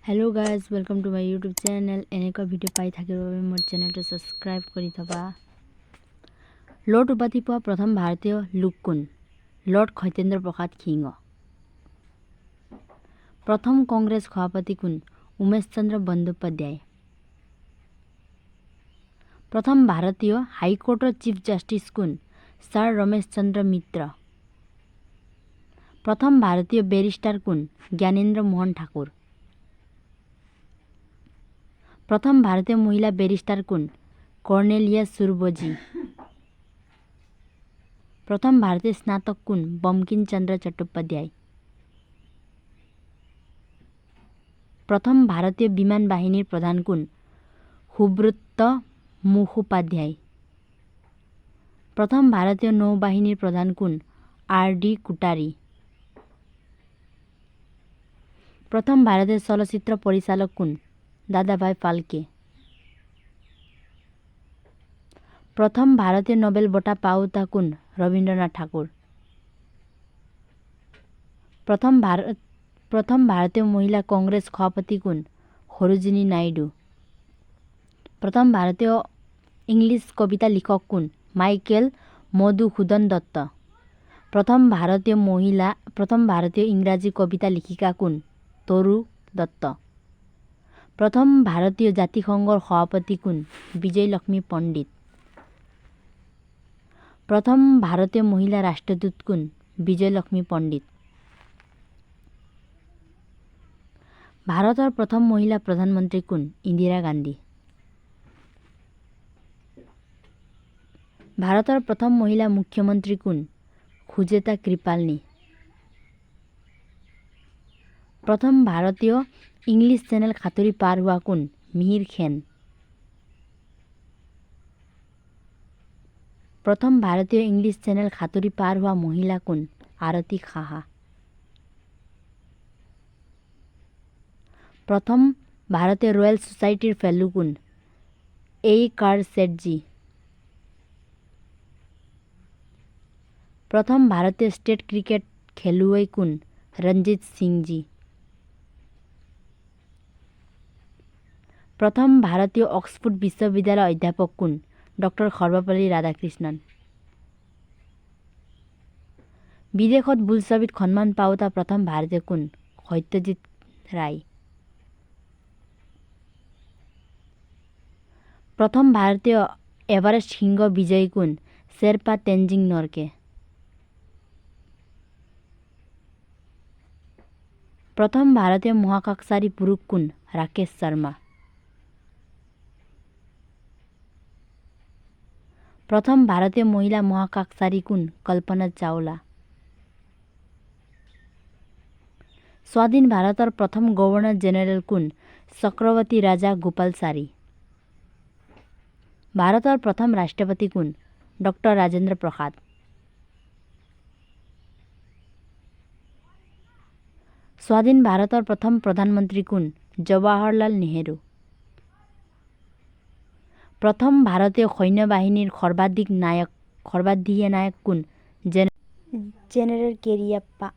Hello guys, welcome to my YouTube channel. এনেকুৱা video' পাই থাকিবৰ বাবে মোৰ চেনেলটো সাবস্ক্ৰাইব কৰি থবা। লৰ্ড উপাধি পোৱা প্ৰথম ভাৰতীয় লোক কোন? লৰ্ড সত্যেন্দ্ৰ প্ৰসাদ সিংহ। প্ৰথম কংগ্ৰেছ সভাপতি কোন? উমেশ চন্দ্ৰ বন্দ্যোপাধ্যায়। প্ৰথম ভাৰতীয় হাইকোৰ্টৰ চিফ জাষ্টিছ কোন? ছাৰ ৰমেশ চন্দ্ৰ মিত্ৰ। প্ৰথম ভাৰতীয় বেৰিষ্টাৰ কোন? জ্ঞানেন্দ্ৰ মোহন ঠাকুৰ। प्रथम भारतीय महिला बैरिस्टर कोन? कॉर्नेलिया सुरभोजी। प्रथम भारतीय स्नातक कोन? बंकिम चंद्र चट्टोपाध्याय। प्रथम भारतीय विमान बाहिनीर प्रधान कोन? सुब्रत मुखोपाध्याय। प्रथम भारतीय नौबाहिनीर प्रधान कोन? आर.डी. कुटारी। प्रथम भारतीय चलचित्र परिचालक कोन? दादाभाई फाल्के। प्रथम भारतीय नोबेल बঁটা पाउता कोन? रवीन्द्रनाथ ठाकुर। प्रथम भारतीय महिला कांग्रेस सभापति कोन? सरोजिनी नायडू। प्रथम भारतीय इंग्लिश कविता लेखक कोन? माइकेल मधुसूदन दत्त। प्रथम भारतीय इंग्राजी कविता लेखिका कोन? तरू दत्त। प्रथम भारतीय जातिसंघर सभापति कोन? विजयलक्ष्मी पंडित। प्रथम भारतीय महिला राष्ट्रदूत कोन? विजयलक्ष्मी पंडित। भारतर प्रथम महिला प्रधानमंत्री कोन? इंदिरा गांधी। भारतर प्रथम महिला मुख्यमंत्री कोन? सुचेता कृपालनी। प्रथम भारतीय इंग्लिश चैनल खातुरी पार हुआ कोन? मिहिर खेन। प्रथम भारतीय इंग्लिश चैनल खातुरी पार हुआ महिला कोन? आरती खाहा। प्रथम भारतीय रॉयल सोसाइटीर फेलो कोन? इक'र सेठजी। प्रथम भारतीय स्टेट क्रिकेट खेलुवै कोन? रणजीत सिंहजी। प्रथम भारतीय ऑक्सफोर्ड विश्वविद्यालय अध्यापक कोन? डॉक्टर सर्वपल्ली राधाकृष्णन। विदेशत बोलछबित सन्मान पाउता प्रथम भारतीय कोन? सत्यजित राय। प्रथम भारतीय एभारेस्ट सिंह विजयी कोन? शेर्पा तेन्जिङ नोर्गे। प्रथम भारतीय महाकाशचारी पुरुष कोन? राकेश शर्मा। प्रथम भारतीय महिला महाकाशचारी कोन? कल्पना चावला। स्वाधीन भारतर प्रथम गवर्नर जेनरल कोन? चक्रवर्ती राजा गोपालचारी। भारतर प्रथम राष्ट्रपति कोन? डॉक्टर राजेंद्र प्रसाद। स्वाधीन भारतर प्रथम प्रधानमंत्री कोन? जवाहरलाल नेहरू। प्रथम भारतीय सैन्य बाहिनीर सर्वाधिक नायक कोन? जेनेरल केरियाप्पा।